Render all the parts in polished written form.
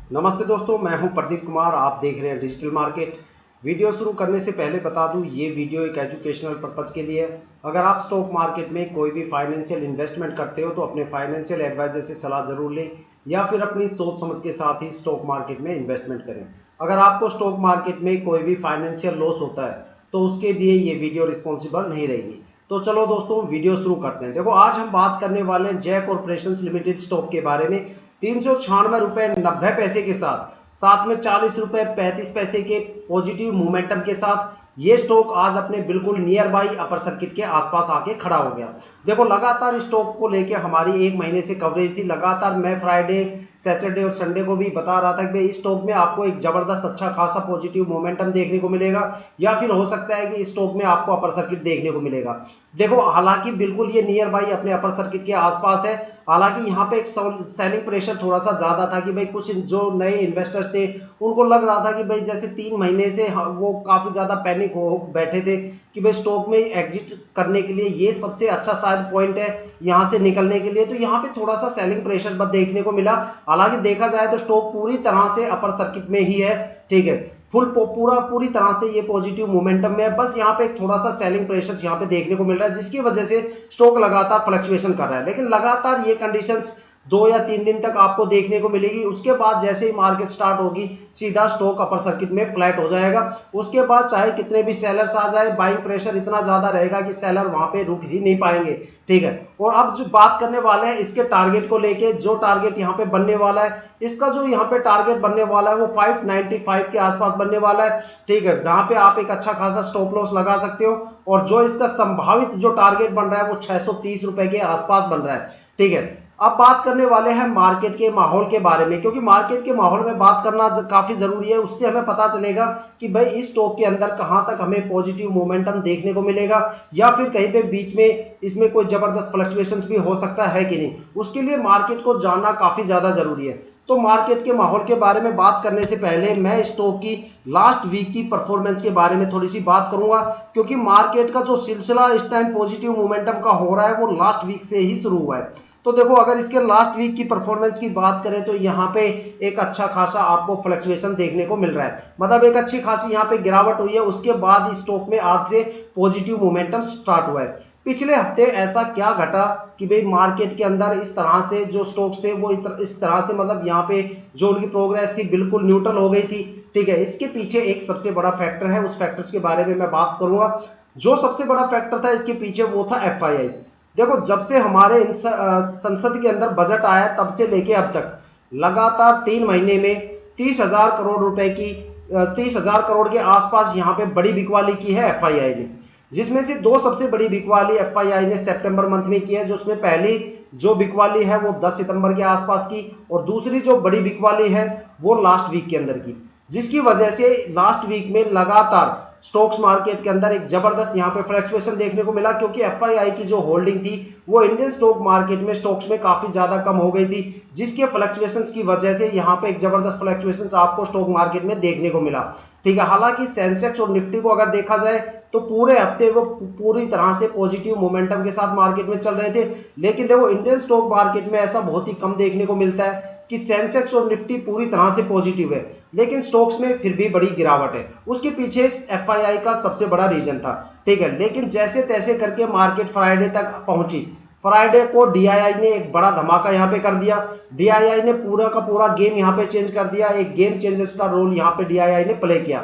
नमस्ते दोस्तों, मैं हूं प्रदीप कुमार। आप देख रहे हैं डिजिटल मार्केट। वीडियो शुरू करने से पहले बता दूं, ये वीडियो एक एजुकेशनल पर्पज़ के लिए है। अगर आप स्टॉक मार्केट में कोई भी फाइनेंशियल इन्वेस्टमेंट करते हो तो अपने फाइनेंशियल एडवाइजर से सलाह जरूर लें या फिर अपनी सोच समझ के साथ ही स्टॉक मार्केट में इन्वेस्टमेंट करें। अगर आपको स्टॉक मार्केट में कोई भी फाइनेंशियल लॉस होता है तो उसके लिए ये वीडियो रिस्पॉन्सिबल नहीं रहेगी। तो चलो दोस्तों, वीडियो शुरू करते हैं। देखो, आज हम बात करने वाले हैं जय कॉर्पोरेशन लिमिटेड स्टॉक के बारे में। 396 रुपए 90 पैसे के साथ में 40 रुपए 35 पैसे के पॉजिटिव मोमेंटम के साथ ये स्टॉक आज अपने बिल्कुल नियर बाई अपर सर्किट के आसपास आके खड़ा हो गया। देखो, लगातार इस स्टॉक को लेके हमारी एक महीने से कवरेज थी। लगातार मैं फ्राइडे, सैटरडे और संडे को भी बता रहा था कि भाई इस स्टॉक में आपको एक जबरदस्त अच्छा खासा पॉजिटिव मोमेंटम देखने को मिलेगा या फिर हो सकता है कि इस स्टॉक में आपको अपर सर्किट देखने को मिलेगा। देखो, हालांकि बिल्कुल ये नियर बाई अपने अपर सर्किट के आसपास है। हालांकि यहाँ पे एक सेलिंग प्रेशर थोड़ा सा ज्यादा था कि भाई कुछ जो नए इन्वेस्टर्स थे उनको लग रहा था कि भाई जैसे 3 महीने से वो काफी ज्यादा पैनिक हो बैठे थे कि भाई स्टॉक में एग्जिट करने के लिए ये सबसे अच्छा शायद पॉइंट है यहाँ से निकलने के लिए। तो यहाँ पे थोड़ा सा सेलिंग प्रेशर बस देखने को मिला। हालांकि देखा जाए तो स्टॉक पूरी तरह से अपर सर्किट में ही है, ठीक है, पूरी तरह से ये पॉजिटिव मोमेंटम में है। बस यहाँ पे थोड़ा सा सेलिंग प्रेशर यहाँ पे देखने को मिल रहा है जिसकी वजह से स्टॉक लगातार फ्लक्चुएशन कर रहा है। लेकिन लगातार ये कंडीशंस 2 या 3 दिन तक आपको देखने को मिलेगी। उसके बाद जैसे ही मार्केट स्टार्ट होगी सीधा स्टॉक अपर सर्किट में फ्लैट हो जाएगा। उसके बाद चाहे कितने भी सेलर्स आ जाए, बाइंग प्रेशर इतना ज्यादा रहेगा कि सेलर वहां पे रुक ही नहीं पाएंगे, ठीक है। और अब जो बात करने वाले हैं इसके टारगेट को लेके, जो टारगेट यहाँ पे बनने वाला है, इसका जो यहाँ पे टारगेट बनने वाला है वो 595 के आसपास बनने वाला है, ठीक है, जहां पे आप एक अच्छा खासा स्टॉप लॉस लगा सकते हो। और जो इसका संभावित जो टारगेट बन रहा है वो 630 रुपए के आसपास बन रहा है, ठीक है। अब बात करने वाले हैं मार्केट के माहौल के बारे में, क्योंकि मार्केट के माहौल में बात करना काफी जरूरी है। उससे हमें पता चलेगा कि भाई इस स्टॉक के अंदर कहां तक हमें पॉजिटिव मोमेंटम देखने को मिलेगा या फिर कहीं पे बीच में इसमें कोई जबरदस्त फ्लक्चुएशंस भी हो सकता है कि नहीं। उसके लिए मार्केट को जानना काफी ज्यादा जरूरी है। तो मार्केट के माहौल के बारे में बात करने से पहले मैं स्टॉक की लास्ट वीक की परफॉर्मेंस के बारे में थोड़ी सी बात करूंगा, क्योंकि मार्केट का जो सिलसिला इस टाइम पॉजिटिव मोमेंटम का हो रहा है वो लास्ट वीक से ही शुरू हुआ है। तो देखो, अगर इसके लास्ट वीक की परफॉर्मेंस की बात करें तो यहाँ पे एक अच्छा खासा आपको फ्लक्चुएशन देखने को मिल रहा है, मतलब एक अच्छी खासी यहाँ पे गिरावट हुई है। उसके बाद इस स्टॉक में आज से पॉजिटिव मोमेंटम स्टार्ट हुआ है। पिछले हफ्ते ऐसा क्या घटा कि भाई मार्केट के अंदर इस तरह से जो स्टॉक्स थे वो इस तरह से, मतलब यहाँ पे जो उनकी प्रोग्रेस थी बिल्कुल न्यूट्रल हो गई थी, ठीक है। इसके पीछे एक सबसे बड़ा फैक्टर है, उस फैक्टर्स के बारे में मैं बात करूंगा। जो सबसे बड़ा फैक्टर था इसके पीछे वो था FII। देखो, जब से हमारे संसद के अंदर बजट आया तब से लेके अब तक लगातार 3 महीने में 30,000 करोड़ रुपए की 30,000 करोड़ के आसपास यहाँ पे बड़ी बिकवाली की है FII ने, जिसमें से 2 सबसे बड़ी बिकवाली FII ने सितंबर मंथ में की है। जो उसमें पहली जो बिकवाली है वो 10 सितंबर के आसपास की और दूसरी जो बड़ी बिकवाली है वो लास्ट वीक के अंदर की, जिसकी वजह से लास्ट वीक में लगातार स्टॉक्स मार्केट के अंदर एक जबरदस्त यहाँ पे फ्लक्चुएशन देखने को मिला, क्योंकि FII की जो होल्डिंग थी वो इंडियन स्टॉक मार्केट में स्टॉक्स में काफी ज्यादा कम हो गई थी, जिसके फ्लक्चुएशंस की वजह से यहाँ पे एक जबरदस्त फ्लक्चुएशंस आपको स्टॉक मार्केट में देखने को मिला, ठीक है। हालांकि सेंसेक्स और निफ्टी को अगर देखा जाए तो पूरे हफ्ते वो पूरी तरह से पॉजिटिव मोमेंटम के साथ मार्केट में चल रहे थे। लेकिन देखो, इंडियन स्टॉक मार्केट में ऐसा बहुत ही कम देखने को मिलता है कि सेंसेक्स और निफ्टी पूरी तरह से पॉजिटिव है लेकिन स्टॉक्स में फिर भी बड़ी गिरावट है। उसके पीछे FII का सबसे बड़ा रीजन था, ठीक है। लेकिन जैसे तैसे करके मार्केट फ्राइडे तक पहुंची। फ्राइडे को DII ने एक बड़ा धमाका यहाँ पे कर दिया। DII ने पूरा का पूरा गेम यहाँ पे चेंज कर दिया। एक गेम चेंजर्स का रोल यहाँ पे DII ने प्ले किया।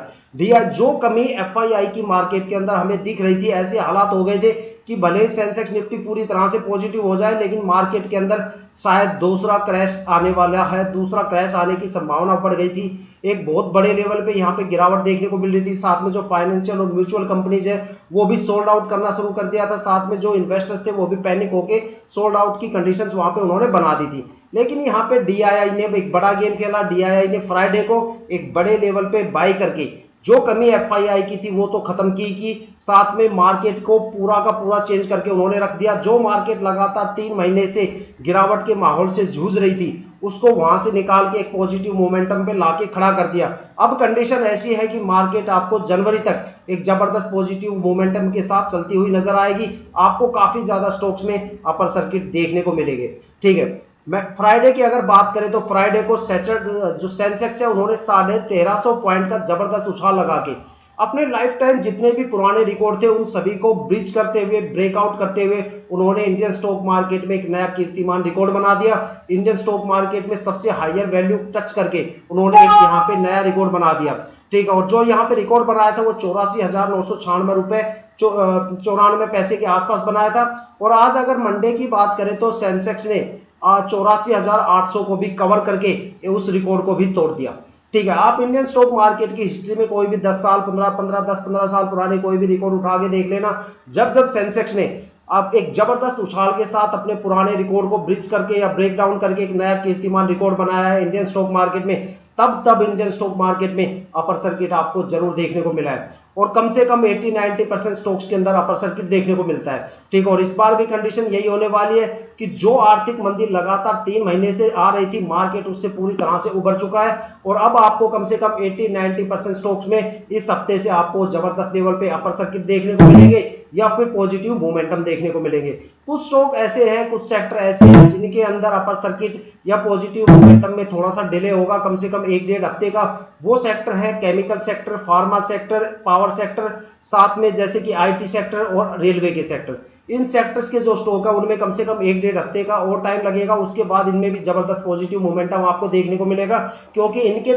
जो कमी FII की मार्केट के अंदर हमें दिख रही थी, ऐसे हालात हो गए थे कि भले सेंसेक्स निफ्टी पूरी तरह से पॉजिटिव हो जाए लेकिन मार्केट के अंदर शायद दूसरा क्रैश आने वाला है, दूसरा क्रैश आने की संभावना बढ़ गई थी। एक बहुत बड़े लेवल पे यहाँ पे गिरावट देखने को मिल रही थी। साथ में जो फाइनेंशियल और म्यूचुअल कंपनीज है वो भी सोल्ड आउट करना शुरू कर दिया था। साथ में जो इन्वेस्टर्स थे वो भी पैनिक होके सोल्ड आउट की कंडीशंस वहां पे उन्होंने बना दी थी। लेकिन यहाँ पे DII ने एक बड़ा गेम खेला। DII ने फ्राइडे को एक बड़े लेवल पे बाई करके जो कमी FII की थी वो तो खत्म की साथ में मार्केट को पूरा का पूरा चेंज करके उन्होंने रख दिया। जो मार्केट लगातार 3 महीने से गिरावट के माहौल से जूझ रही थी उसको वहां से निकाल के एक पॉजिटिव मोमेंटम पे लाके खड़ा कर दिया। अब कंडीशन ऐसी है कि मार्केट आपको जनवरी तक एक जबरदस्त पॉजिटिव मोमेंटम के साथ चलती हुई नजर आएगी। आपको काफी ज्यादा स्टॉक्स में अपर सर्किट देखने को मिलेंगे, ठीक है। मैं फ्राइडे की अगर बात करें तो फ्राइडे को जो सेंसेक्स है उन्होंने 1350 पॉइंट का जबरदस्त उछाल लगा के अपने लाइफ टाइम जितने भी पुराने रिकॉर्ड थे उन सभी को ब्रीच करते हुए, ब्रेकआउट करते हुए उन्होंने इंडियन स्टॉक मार्केट में एक नया कीर्तिमान रिकॉर्ड बना दिया। इंडियन स्टॉक मार्केट में सबसे हायर वैल्यू टच करके उन्होंने एक यहाँ पे नया रिकॉर्ड बना दिया। ठीक है, और जो यहाँ पे रिकॉर्ड बनाया था वो 84,996 रुपए 94 पैसे के आसपास बनाया था। और आज अगर मंडे की बात करें तो सेंसेक्स ने 84,800 को भी कवर करके उस रिकॉर्ड को भी तोड़ दिया। ठीक है, आप इंडियन स्टॉक मार्केट की हिस्ट्री में कोई भी 10 साल 15 साल पुराने कोई भी रिकॉर्ड उठा के देख लेना, जब जब सेंसेक्स ने आप एक जबरदस्त उछाल के साथ अपने पुराने रिकॉर्ड को ब्रिज करके या ब्रेक डाउन करके एक नया कीर्तिमान रिकॉर्ड बनाया है इंडियन स्टॉक मार्केट में, तब इंडियन स्टॉक मार्केट में अपर सर्किट आपको जरूर देखने को मिला है। और कम से कम 80-90% स्टॉक्स के अंदर अपर सर्किट देखने को मिलता है। ठीक है, और इस बार भी कंडीशन यही होने वाली है कि जो आर्थिक मंदी लगातार 3 महीने से आ रही थी, मार्केट उससे पूरी तरह से उबर चुका है और अब आपको कम से कम 80-90% स्टॉक्स में इस हफ्ते से आपको जबरदस्त लेवल पे अपर सर्किट देखने को मिलेंगे या फिर पॉजिटिव मोमेंटम देखने को मिलेंगे। कुछ स्टॉक ऐसे हैं, कुछ सेक्टर ऐसे हैं जिनके अंदर अपर सर्किट या पॉजिटिव मोमेंटम में थोड़ा सा डिले होगा, कम से कम 1-1.5 हफ्ते का। वो सेक्टर है chemical sector, pharma sector, power sector, साथ में जैसे कि आईटी सेक्टर और रेलवे के सेक्टर। इन सेक्टर्स के जो स्टॉक है उनमें कम से कम 1-1.5 हफ्ते का और टाइम लगेगा, उसके बाद इनमें भी जबरदस्त पॉजिटिव मोमेंटम आपको देखने को मिलेगा, क्योंकि इनके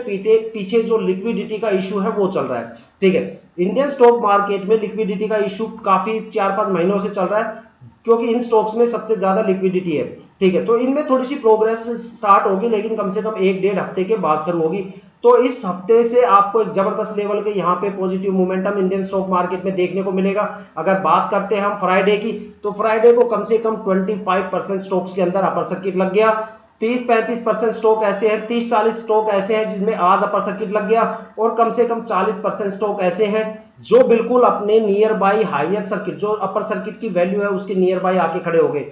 पीछे जो लिक्विडिटी का इशू है वो चल रहा है। ठीक है, इंडियन स्टॉक मार्केट में लिक्विडिटी का इशू काफी 4-5 महीनों से चल रहा है, क्योंकि इन स्टॉक्स में सबसे ज्यादा लिक्विडिटी है। ठीक है, तो इनमें थोड़ी सी प्रोग्रेस स्टार्ट होगी, लेकिन कम से कम 1-1.5 हफ्ते के बाद शुरू होगी। तो इस हफ्ते से आपको एक जबरदस्त लेवल के यहाँ पे positive momentum Indian stock market में देखने को मिलेगा। अगर बात करते हैं हम फ्राइडे की, तो फ्राइडे को कम से कम 25% स्टॉक्स के अंदर अपर सर्किट लग गया। 30-35% स्टॉक ऐसे हैं, 30-40 स्टॉक ऐसे हैं जिसमें आज अपर सर्किट लग गया, और कम से कम 40% स्टॉक ऐसे हैं जो बिल्कुल अपने नियर बाई हायर सर्किट, जो अपर सर्किट की वैल्यू है उसके नियर बाई आके खड़े हो गए।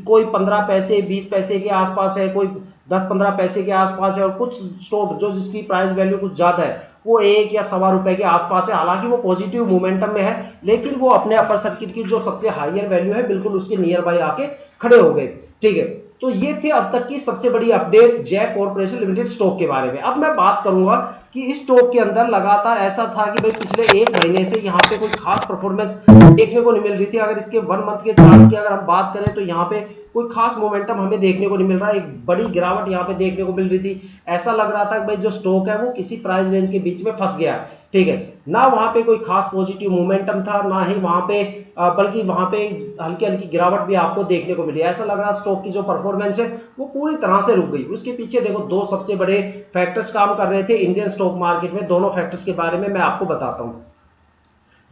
कोई 15 पैसे 20 पैसे के आसपास है, कोई 10-15 पैसे के आसपास है, और कुछ स्टॉक जो जिसकी प्राइस वैल्यू कुछ ज्यादा है वो 1 या सवा रुपए के आसपास है। हालांकि वो पॉजिटिव मोमेंटम में है, लेकिन वो अपने अपर सर्किट की जो सबसे हायर वैल्यू है बिल्कुल उसके नियर बाई आके खड़े हो गए। ठीक है, तो ये थे अब तक की सबसे बड़ी update Jack corporation limited stock के बारे में। अब मैं बात करूंगा कि इस स्टॉक के अंदर लगातार ऐसा था कि भाई पिछले 1 महीने से यहाँ पे कोई खास परफॉर्मेंस देखने को नहीं मिल रही थी। अगर इसके 1 मंथ के चार्ट की अगर हम बात करें तो यहाँ पे कोई खास मोमेंटम हमें देखने को नहीं मिल रहा है। एक बड़ी गिरावट यहाँ पे देखने को मिल रही थी। ऐसा लग रहा था कि भाई जो स्टॉक है वो किसी प्राइस रेंज के बीच में फंस गया। ठीक है, ना वहां पे कोई खास पॉजिटिव मोमेंटम था, ना ही वहां पे बल्कि वहां पे हल्की हल्की गिरावट भी आपको देखने को मिली। ऐसा लग रहा स्टॉक की जो परफॉर्मेंस है वो पूरी तरह से रुक गई। उसके पीछे देखो 2 सबसे बड़े फैक्टर्स काम कर रहे थे इंडियन स्टॉक मार्केट में। दोनों फैक्टर्स के बारे में मैं आपको बताता हूं।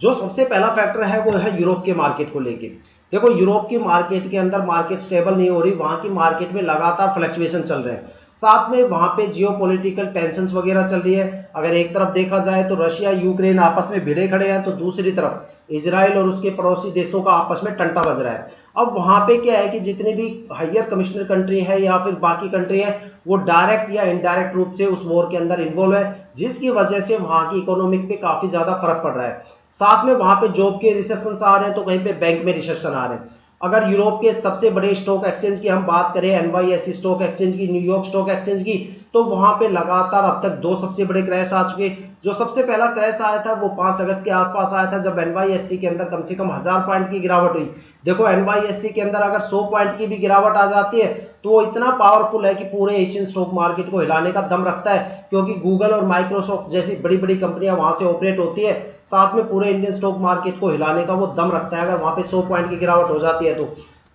जो सबसे पहला फैक्टर है वो है यूरोप के मार्केट को लेके। देखो यूरोप की मार्केट के अंदर मार्केट स्टेबल नहीं हो रही, वहां की मार्केट में लगातार फ्लक्चुएशन चल रहे हैं। साथ में वहां पे जियोपॉलिटिकल टेंशंस वगैरह चल रही है। अगर एक तरफ देखा जाए तो रशिया यूक्रेन आपस में भिड़े खड़े हैं, तो दूसरी तरफ इजराइल और उसके पड़ोसी देशों का आपस में टंटा बज रहा है। अब वहां पे क्या है कि जितनी भी हायर कमिश्नर कंट्री है या फिर बाकी कंट्री है वो डायरेक्ट या इनडायरेक्ट रूप से उस वॉर के अंदर इन्वॉल्व है, जिसकी वजह से वहां की इकोनॉमिक पे काफी ज्यादा फर्क पड़ रहा है। साथ में वहां पे जॉब के रिसेशन आ रहे हैं, तो कहीं पे बैंक में रिसेशन आ रहे हैं। अगर यूरोप के सबसे बड़े स्टॉक एक्सचेंज की हम बात करें, NYSE स्टॉक एक्सचेंज की, न्यूयॉर्क स्टॉक एक्सचेंज की, तो वहां पे लगातार अब तक 2 सबसे बड़े क्रैश आ चुके। जो सबसे पहला क्रैश आया था वो 5 अगस्त के आसपास आया था, जब NYSE के अंदर कम से कम 1000 पॉइंट की गिरावट हुई। देखो NYSE के अंदर अगर 100 पॉइंट की भी गिरावट आ जाती है तो वो इतना पावरफुल है कि पूरे एशियन स्टॉक मार्केट को हिलाने का दम रखता है, क्योंकि गूगल और माइक्रोसॉफ्ट जैसी बड़ी बड़ी कंपनियां वहां से ऑपरेट होती है। साथ में पूरे इंडियन स्टॉक मार्केट को हिलाने का वो दम रखता है अगर वहां पे 100 पॉइंट की गिरावट हो जाती है तो।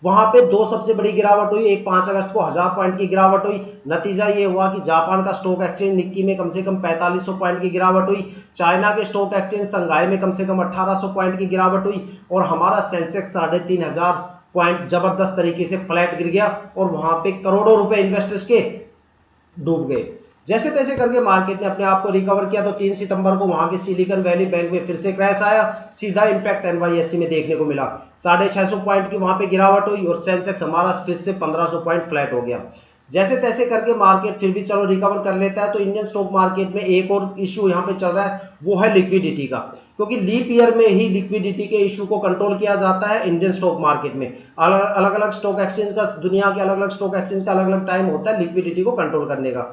वहां पे 2 सबसे बड़ी गिरावट हुई, एक 5 अगस्त को 1000 पॉइंट की गिरावट हुई। नतीजा ये हुआ कि जापान का स्टॉक एक्सचेंज निक्की में कम से कम 4500 पॉइंट की गिरावट हुई। चाइना के स्टॉक एक्सचेंज संघाई में कम से कम 1800 पॉइंट की गिरावट हुई, और हमारा सेंसेक्स 3500 पॉइंट जबरदस्त तरीके से फ्लैट गिर गया, और वहां पे करोड़ों रुपए इन्वेस्टर्स के डूब गए। जैसे तैसे करके मार्केट ने अपने आप को रिकवर किया, तो 3 सितंबर को वहां के सिलिकॉन वैली बैंक में फिर से क्रैश आया। सीधा इंपैक्ट NYSE में देखने को मिला। 650 पॉइंट की वहां पे गिरावट हुई, और सेंसेक्स हमारा फिर से 1500 पॉइंट फ्लैट हो गया। जैसे तैसे करके मार्केट फिर भी चलो रिकवर कर लेता है। तो इंडियन स्टॉक मार्केट में एक और इशू यहाँ पे चल रहा है, वो है लिक्विडिटी का, क्योंकि लीप ईयर में ही लिक्विडिटी के इशू को कंट्रोल किया जाता है इंडियन स्टॉक मार्केट में। अलग अलग स्टॉक एक्सचेंज का, दुनिया के अलग अलग स्टॉक एक्सचेंज का अलग अलग टाइम होता है लिक्विडिटी को कंट्रोल करने का।